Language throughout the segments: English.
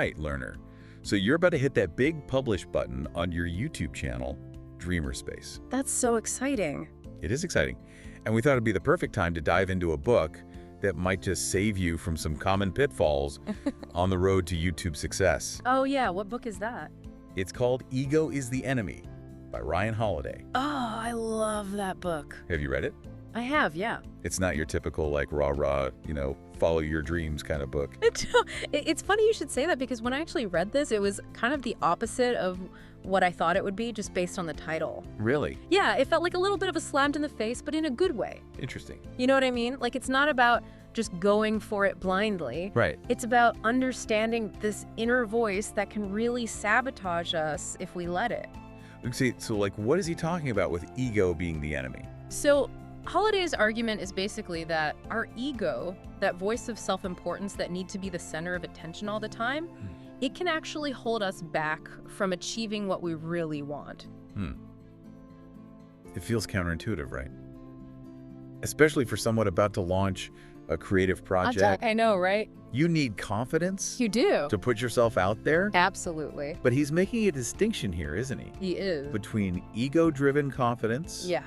right, learner. So you're about to hit that big publish button on your YouTube channel, Dreamer Space. That's so exciting. It is exciting. And we thought it'd be the perfect time to dive into a book that might just save you from some common pitfalls on the road to YouTube success. Oh yeah, what book is that? It's called Ego is the Enemy by Ryan Holiday. Oh, I love that book. Have you read it? I have, yeah. It's not your typical, like, rah-rah, follow your dreams kind of book. It's funny you should say that, because when I actually read this, it was kind of the opposite of what I thought it would be, just based on the title. Really? Yeah, it felt like a little bit of a slam in the face, but in a good way. Interesting. You know what I mean? Like, it's not about just going for it blindly. Right. It's about understanding this inner voice that can really sabotage us if we let it. See, so, like, what is he talking about with ego being the enemy? So Holiday's argument is basically that our ego, that voice of self-importance that need to be the center of attention all the time, it can actually hold us back from achieving what we really want. It feels counterintuitive, right? Especially for someone about to launch a creative project. I know, right? You need confidence You do. to put yourself out there. Absolutely. But he's making a distinction here, isn't he? He is. Between ego-driven confidence Yeah.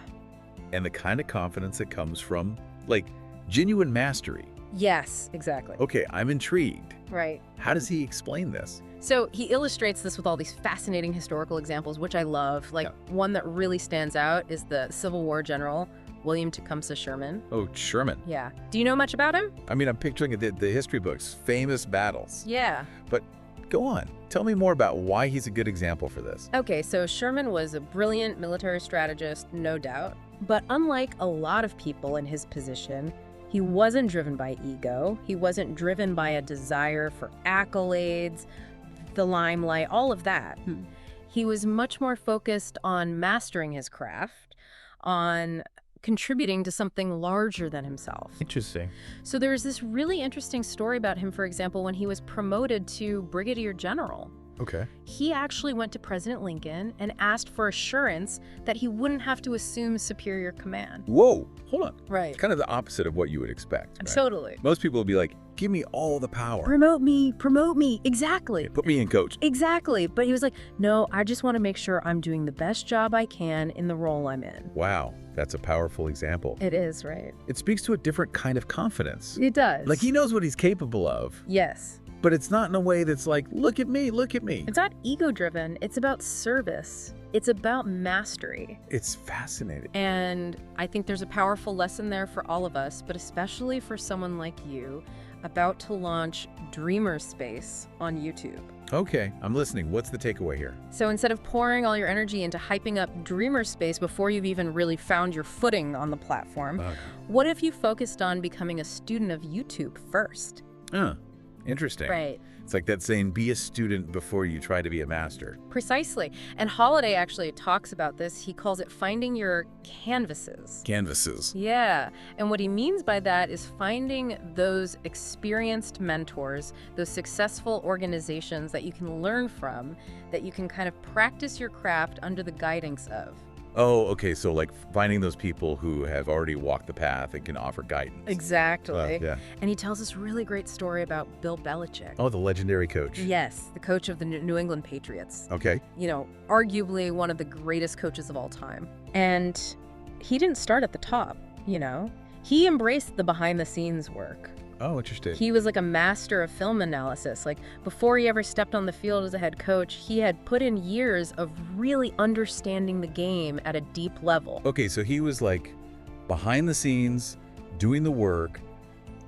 and the kind of confidence that comes from, like, genuine mastery. Yes, exactly. Okay, I'm intrigued. Right. How does he explain this? So he illustrates this with all these fascinating historical examples, which I love. Like, one that really stands out is the Civil War general, William Tecumseh Sherman. Oh, Sherman. Yeah. Do you know much about him? I mean, I'm picturing the history books, famous battles. Yeah. But go on. Tell me more about why he's a good example for this. Okay, so Sherman was a brilliant military strategist, no doubt. But unlike a lot of people in his position, he wasn't driven by ego. He wasn't driven by a desire for accolades, the limelight, all of that. He was much more focused on mastering his craft, on contributing to something larger than himself. Interesting. So there's this really interesting story about him, for example, when he was promoted to brigadier general. Okay. He actually went to President Lincoln and asked for assurance that he wouldn't have to assume superior command. Whoa, hold on. Right. It's kind of the opposite of what you would expect. Right? Totally. Most people would be like, give me all the power. Promote me, exactly. Put me in, coach. Exactly. But he was like, no, I just want to make sure I'm doing the best job I can in the role I'm in. Wow, that's a powerful example. It is, right? It speaks to a different kind of confidence. It does. Like, he knows what he's capable of. Yes. But it's not in a way that's like, look at me, look at me. It's not ego-driven. It's about service. It's about mastery. It's fascinating. And I think there's a powerful lesson there for all of us, but especially for someone like you about to launch Dreamer Space on YouTube. Okay, I'm listening. What's the takeaway here? So instead of pouring all your energy into hyping up Dreamer Space before you've even really found your footing on the platform, what if you focused on becoming a student of YouTube first? Interesting. Right. It's like that saying, be a student before you try to be a master. Precisely. And Holiday actually talks about this. He calls it finding your canvases. Canvases. Yeah. And what he means by that is finding those experienced mentors, those successful organizations that you can learn from, that you can kind of practice your craft under the guidance of. Oh, okay. So like finding those people who have already walked the path and can offer guidance. Exactly. Yeah. And he tells this really great story about Bill Belichick. Oh, the legendary coach. Yes, the coach of the New England Patriots. Okay. You know, arguably one of the greatest coaches of all time. And he didn't start at the top, you know. He embraced the behind-the-scenes work. Oh, interesting. He was like a master of film analysis. Like, before he ever stepped on the field as a head coach, he had put in years of really understanding the game at a deep level. Okay, so he was like behind the scenes, doing the work,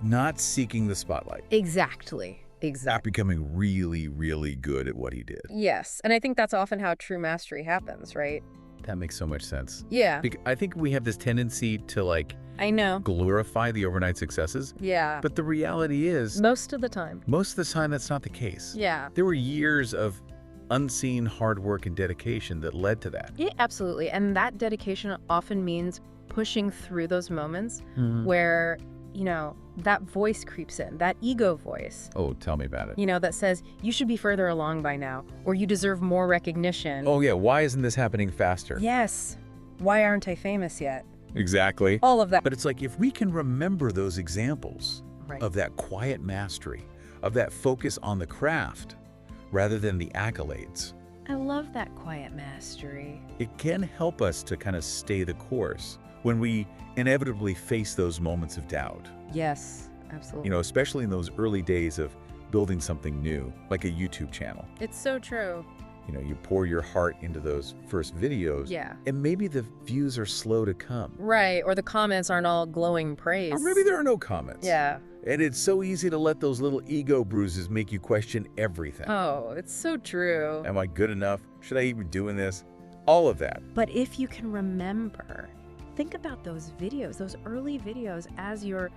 not seeking the spotlight. Exactly. Not becoming really, really good at what he did. Yes, and I think that's often how true mastery happens, right? That makes so much sense. Yeah. I think we have this tendency to like I know. glorify the overnight successes. Yeah. But the reality is, Most of the time. most of the time that's not the case. Yeah. There were years of unseen hard work and dedication that led to that. Yeah, absolutely. And that dedication often means pushing through those moments where, you know, that voice creeps in, that ego voice, Oh, tell me about it. you know, that says, you should be further along by now, or you deserve more recognition. Oh yeah, why isn't this happening faster? Yes. Why aren't I famous yet? Exactly. All of that. But it's like, if we can remember those examples Right. of that quiet mastery, of that focus on the craft, rather than the accolades. I love that quiet mastery. It can help us to kind of stay the course when we inevitably face those moments of doubt. Yes, absolutely. You know, especially in those early days of building something new, like a YouTube channel. It's so true. You know, you pour your heart into those first videos, Yeah. and maybe the views are slow to come. Right, or the comments aren't all glowing praise. Or maybe there are no comments. Yeah. And it's so easy to let those little ego bruises make you question everything. Oh, it's so true. Am I good enough? Should I even be doing this? All of that. But if you can remember, think about those videos, those early videos as your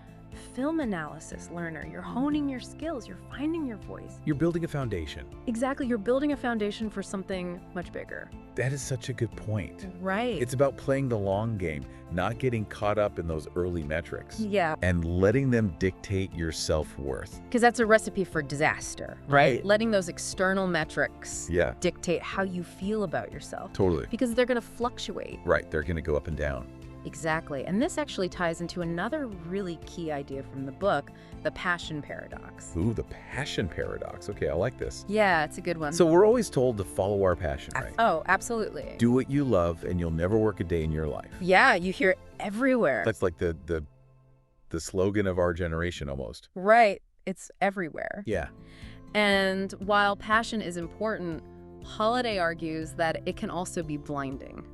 film analysis learner. You're honing your skills, you're finding your voice. You're building a foundation. Exactly, you're building a foundation for something much bigger. That is such a good point. Right. It's about playing the long game, not getting caught up in those early metrics. Yeah, And letting them dictate your self-worth. because that's a recipe for disaster. Right. Letting those external metrics Yeah, dictate how you feel about yourself. totally. Because they're going to fluctuate. Right, they're going to go up and down. Exactly. And this actually ties into another really key idea from the book, the passion paradox. Ooh, the passion paradox. Okay, I like this. Yeah, it's a good one. So we're always told to follow our passion, right? Oh, absolutely. Do what you love and you'll never work a day in your life. Yeah, you hear it everywhere. That's like the slogan of our generation almost. Right. It's everywhere. Yeah. And while passion is important, Holiday argues that it can also be blinding.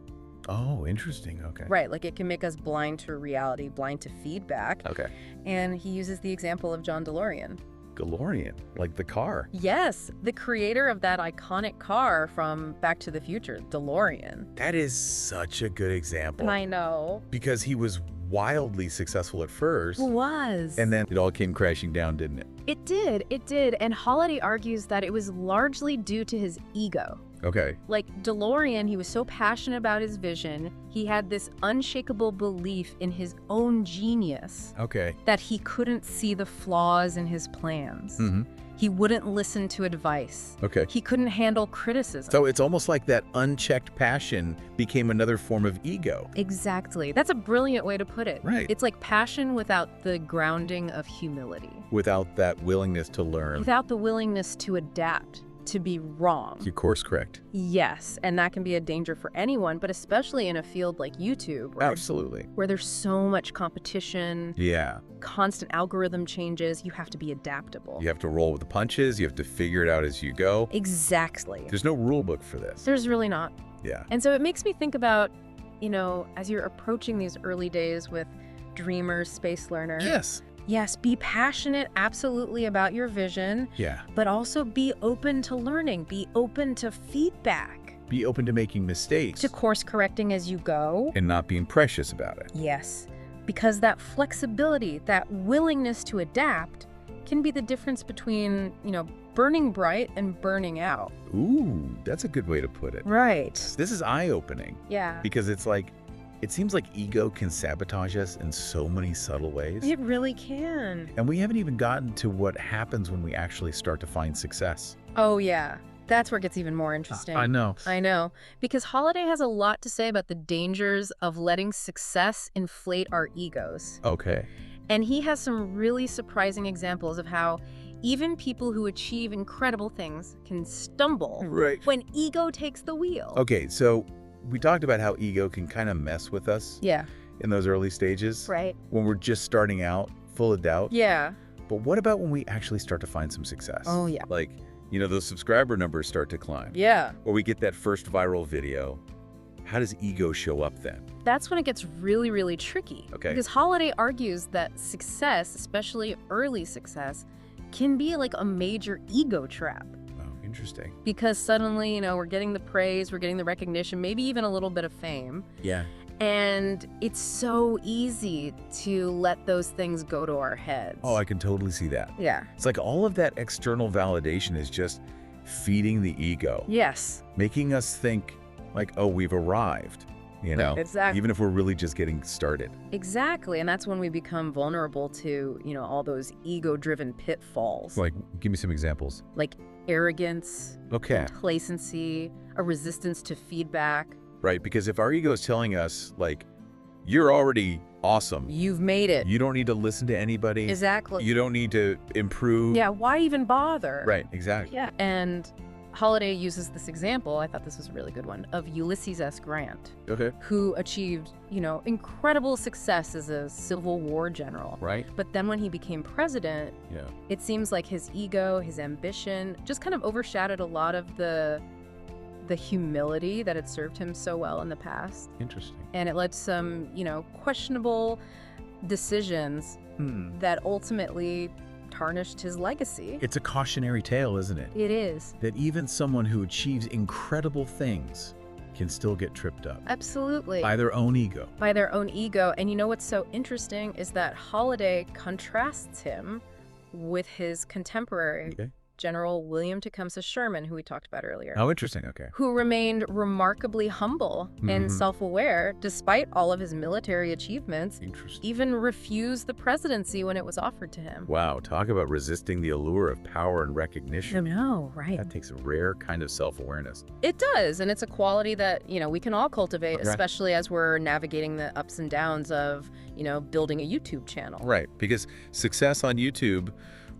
Oh, interesting. Okay. Right, like it can make us blind to reality, blind to feedback. Okay. And he uses the example of John DeLorean. DeLorean, like the car. Yes, the creator of that iconic car from Back to the Future, DeLorean. That is such a good example. I know. Because he was wildly successful at first. Was. And then it all came crashing down, didn't it? It did. And Holiday argues that it was largely due to his ego. Okay. Like DeLorean, he was so passionate about his vision, he had this unshakable belief in his own genius Okay. that he couldn't see the flaws in his plans. Mm-hmm. He wouldn't listen to advice. Okay. He couldn't handle criticism. So it's almost like that unchecked passion became another form of ego. Exactly. That's a brilliant way to put it. Right. It's like passion without the grounding of humility, Without that willingness to learn. without the willingness to adapt, to be wrong. You course correct. Yes, and that can be a danger for anyone, but especially in a field like YouTube, Absolutely. where there's so much competition, Yeah. constant algorithm changes, you have to be adaptable. You have to roll with the punches. You have to figure it out as you go. Exactly. There's no rule book for this. There's really not. Yeah. And so it makes me think about, you know, as you're approaching these early days with Dreamer, Space Learner. Yes. Yes, be passionate absolutely about your vision, Yeah. but also be open to learning, be open to feedback, Be open to making mistakes to course correcting as you go. and not being precious about it. Yes, because that flexibility, that willingness to adapt can be the difference between, you know, burning bright and burning out. Ooh, that's a good way to put it. Right. This is eye-opening Yeah. because it's like, it seems like ego can sabotage us in so many subtle ways. It really can. And we haven't even gotten to what happens when we actually start to find success. Oh, yeah. That's where it gets even more interesting. I know. I know. Because Holiday has a lot to say about the dangers of letting success inflate our egos. Okay. And he has some really surprising examples of how even people who achieve incredible things can stumble Right. when ego takes the wheel. Okay, so we talked about how ego can kind of mess with us Yeah. in those early stages. Right. When we're just starting out, full of doubt. Yeah. But what about when we actually start to find some success? Oh, yeah. Like, you know, those subscriber numbers start to climb. Yeah. Or we get that first viral video. How does ego show up then? That's when it gets really, really tricky. Okay. Because Holiday argues that success, especially early success, can be like a major ego trap. Oh, interesting. Because suddenly, you know, we're getting the praise, we're getting the recognition, maybe even a little bit of fame. Yeah. And it's so easy to let those things go to our heads. Oh, I can totally see that. Yeah. It's like all of that external validation is just feeding the ego, Yes. making us think like, oh, we've arrived, you know, Exactly. even if we're really just getting started. Exactly. And that's when we become vulnerable to, you know, all those ego-driven pitfalls. Like, give me some examples. Like arrogance, Okay. complacency, a resistance to feedback. Right, because if our ego is telling us, like, you're already awesome. You've made it. You don't need to listen to anybody. Exactly. You don't need to improve. Yeah, why even bother? Right, exactly. Yeah. And Holiday uses this example, I thought this was a really good one, of Ulysses S. Grant, Okay. who achieved, incredible success as a Civil War general. Right. But then when he became president, Yeah. it seems like his ego, his ambition, just kind of overshadowed a lot of the humility that had served him so well in the past. Interesting. And it led to some, questionable decisions that ultimately tarnished his legacy. It's a cautionary tale, isn't it? It is. That even someone who achieves incredible things can still get tripped up Absolutely. by their own ego. By their own ego. And what's so interesting is that Holiday contrasts him with his contemporary, Okay. General William Tecumseh Sherman, who we talked about earlier. Oh, interesting. Okay. Who remained remarkably humble and self-aware despite all of his military achievements, Interesting. even refused the presidency when it was offered to him. Wow. Talk about resisting the allure of power and recognition. No, right. That takes a rare kind of self-awareness. It does, and it's a quality that, we can all cultivate, Okay. especially as we're navigating the ups and downs of, building a YouTube channel. Right. Because success on YouTube,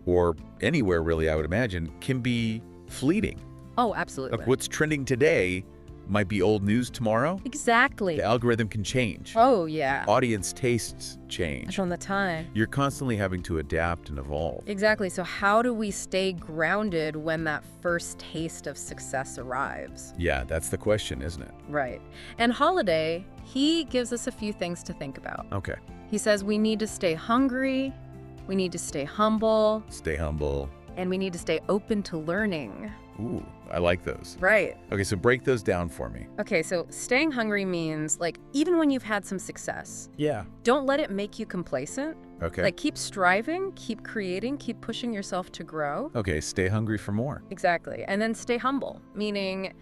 or anywhere really, I would imagine, can be fleeting. Oh, absolutely. Like what's trending today might be old news tomorrow. Exactly. The algorithm can change. Oh, yeah. Audience tastes change. That's on the time. You're constantly having to adapt and evolve. Exactly. So how do we stay grounded when that first taste of success arrives? Yeah, that's the question, isn't it? Right. And Holiday, he gives us a few things to think about. Okay. He says we need to stay hungry, we need to stay humble, Stay humble. and we need to stay open to learning. Ooh, I like those. Right. Okay, so break those down for me. Okay, so staying hungry means, even when you've had some success, Yeah. don't let it make you complacent. Okay. Keep striving, keep creating, keep pushing yourself to grow. Okay, stay hungry for more. Exactly. And then stay humble, meaning,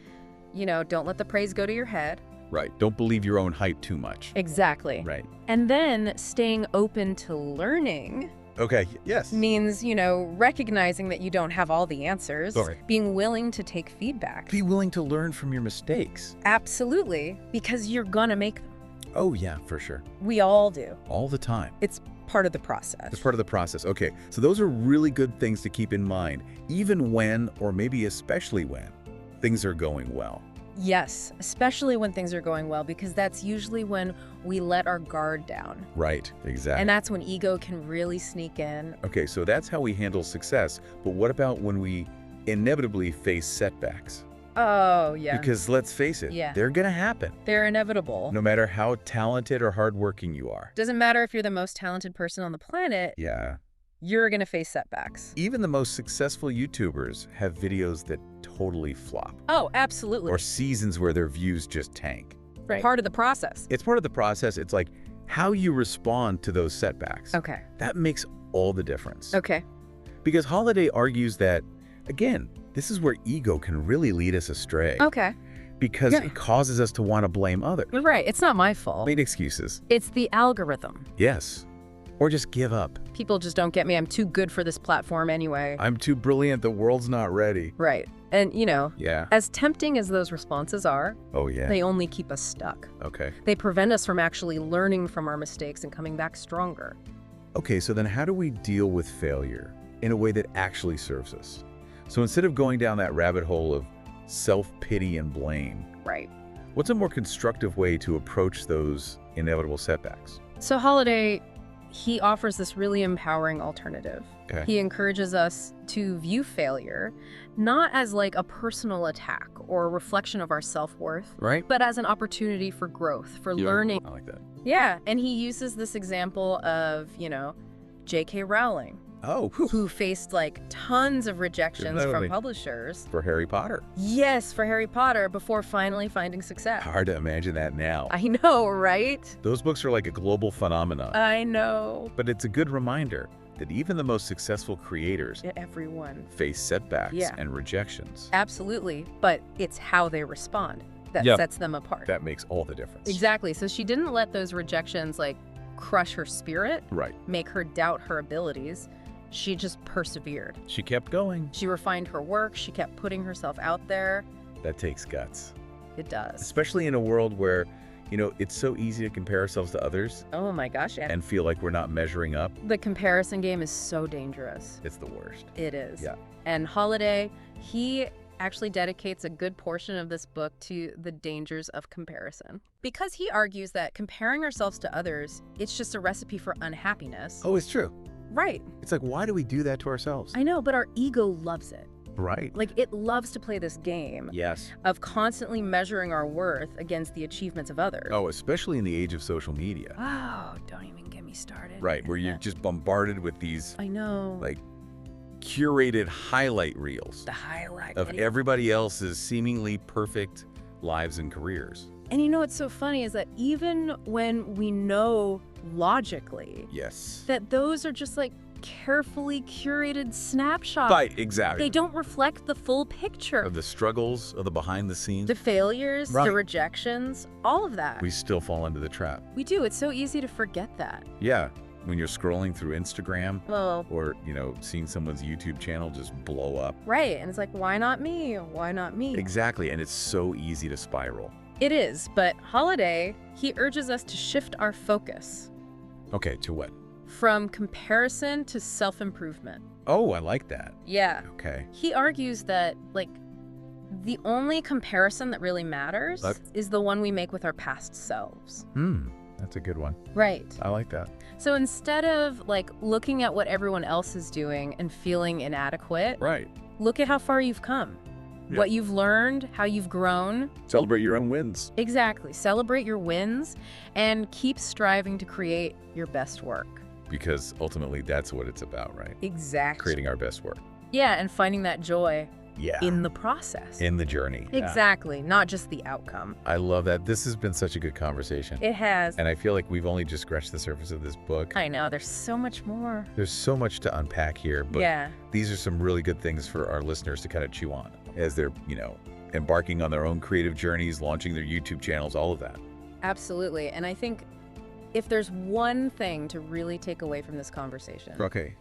don't let the praise go to your head. Right. Don't believe your own hype too much. Exactly. Right. And then staying open to learning Okay, yes. means, recognizing that you don't have all the answers, Sorry. being willing to take feedback. Be willing to learn from your mistakes. Absolutely, because you're gonna make them. Oh, yeah, for sure. We all do. All the time. It's part of the process. It's part of the process. Okay, so those are really good things to keep in mind, even when, or maybe especially when, things are going well. Yes, especially when things are going well, because that's usually when we let our guard down. Right, exactly. And that's when ego can really sneak in. Okay, so that's how we handle success, but what about when we inevitably face setbacks? Oh, yeah. Because let's face it, Yeah. they're gonna happen, They're inevitable. no matter how talented or hardworking you are. Doesn't matter if you're the most talented person on the planet, Yeah. you're gonna face setbacks. Even the most successful YouTubers have videos that totally flop, Oh, absolutely. or seasons where their views just tank. Right. Part of the process. It's part of the process. It's like how you respond to those setbacks. Okay. That makes all the difference. Okay. Because Holiday argues that, again, this is where ego can really lead us astray. Okay. Because Yeah. it causes us to want to blame others. You're right. It's not my fault. Make excuses. It's the algorithm. Yes. Or just give up. People just don't get me. I'm too good for this platform anyway. I'm too brilliant. The world's not ready. Right. And, Yeah. as tempting as those responses are, Oh, yeah. they only keep us stuck. Okay. They prevent us from actually learning from our mistakes and coming back stronger. Okay, so then how do we deal with failure in a way that actually serves us? So instead of going down that rabbit hole of self-pity and blame, Right. what's a more constructive way to approach those inevitable setbacks? So Holiday, he offers this really empowering alternative. Okay. He encourages us to view failure not as a personal attack or a reflection of our self-worth, Right? but as an opportunity for growth, for learning. I like that. Yeah, and he uses this example of, J.K. Rowling, Oh, whew. who faced tons of rejections Totally. from publishers. For Harry Potter. Yes, for Harry Potter before finally finding success. Hard to imagine that now. I know, right? Those books are like a global phenomenon. I know. But it's a good reminder that even the most successful creators Everyone. face setbacks Yeah. and rejections. Absolutely, but it's how they respond that Yep. sets them apart. That makes all the difference. Exactly. So she didn't let those rejections crush her spirit, Right. make her doubt her abilities. She just persevered. She kept going. She refined her work. She kept putting herself out there. That takes guts. It does. Especially in a world where, it's so easy to compare ourselves to others Oh my gosh. and feel like we're not measuring up. The comparison game is so dangerous. It's the worst. It is. Yeah. And Holiday, he actually dedicates a good portion of this book to the dangers of comparison. Because he argues that comparing ourselves to others, it's just a recipe for unhappiness. Oh, it's true. Right. It's like, why do we do that to ourselves? I know, but our ego loves it. Right. Like, it loves to play this game Yes. of constantly measuring our worth against the achievements of others. Oh, especially in the age of social media. Oh, don't even get me started. Right, where you're just bombarded with these, I know. like, curated highlight reels The highlight. of everybody else's seemingly perfect lives and careers. And you know what's so funny is that even when we know logically Yes. that those are just like carefully curated snapshots. Right, exactly. They don't reflect the full picture. Of the struggles, of the behind the scenes, The failures, Right. the rejections, all of that. we still fall into the trap. We do. It's so easy to forget that. Yeah, when you're scrolling through Instagram Well, or, seeing someone's YouTube channel just blow up. right. And it's like, why not me? Why not me? Exactly, and it's so easy to spiral. It is. But Holiday, he urges us to shift our focus Okay, to what? from comparison to self-improvement. Oh, I like that. Yeah. Okay. He argues that, like, the only comparison that really matters is the one we make with our past selves. That's a good one. Right. I like that. So instead of, like, looking at what everyone else is doing and feeling inadequate, Right. look at how far you've come, Yeah. what you've learned, how you've grown. Celebrate your own wins. Exactly. Celebrate your wins and keep striving to create your best work. Because ultimately that's what it's about, right? Exactly. Creating our best work. Yeah, and finding that joy Yeah. in the process. In the journey. Yeah. Exactly, not just the outcome. I love that. This has been such a good conversation. It has. And I feel like we've only just scratched the surface of this book. I know, there's so much more. There's so much to unpack here, but Yeah. these are some really good things for our listeners to kind of chew on as they're, embarking on their own creative journeys, launching their YouTube channels, all of that. Absolutely. And I think if there's one thing to really take away from this conversation, Okay.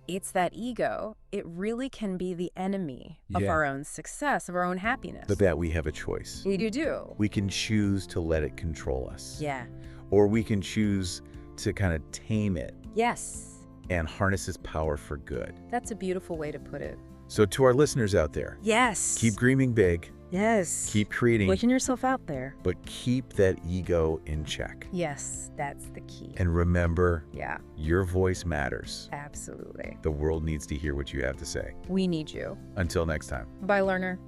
it's that ego. It really can be the enemy of Yeah. our own success, of our own happiness. But that we have a choice. You do. We can choose to let it control us. Yeah. Or we can choose to kind of tame it Yes. and harness its power for good. That's a beautiful way to put it. So to our listeners out there, Yes. keep dreaming big, Yes. keep creating, Pushing yourself out there. but keep that ego in check. Yes, that's the key. And remember, Yeah, your voice matters. absolutely. The world needs to hear what you have to say. We need you. Until next time. Bye, learner.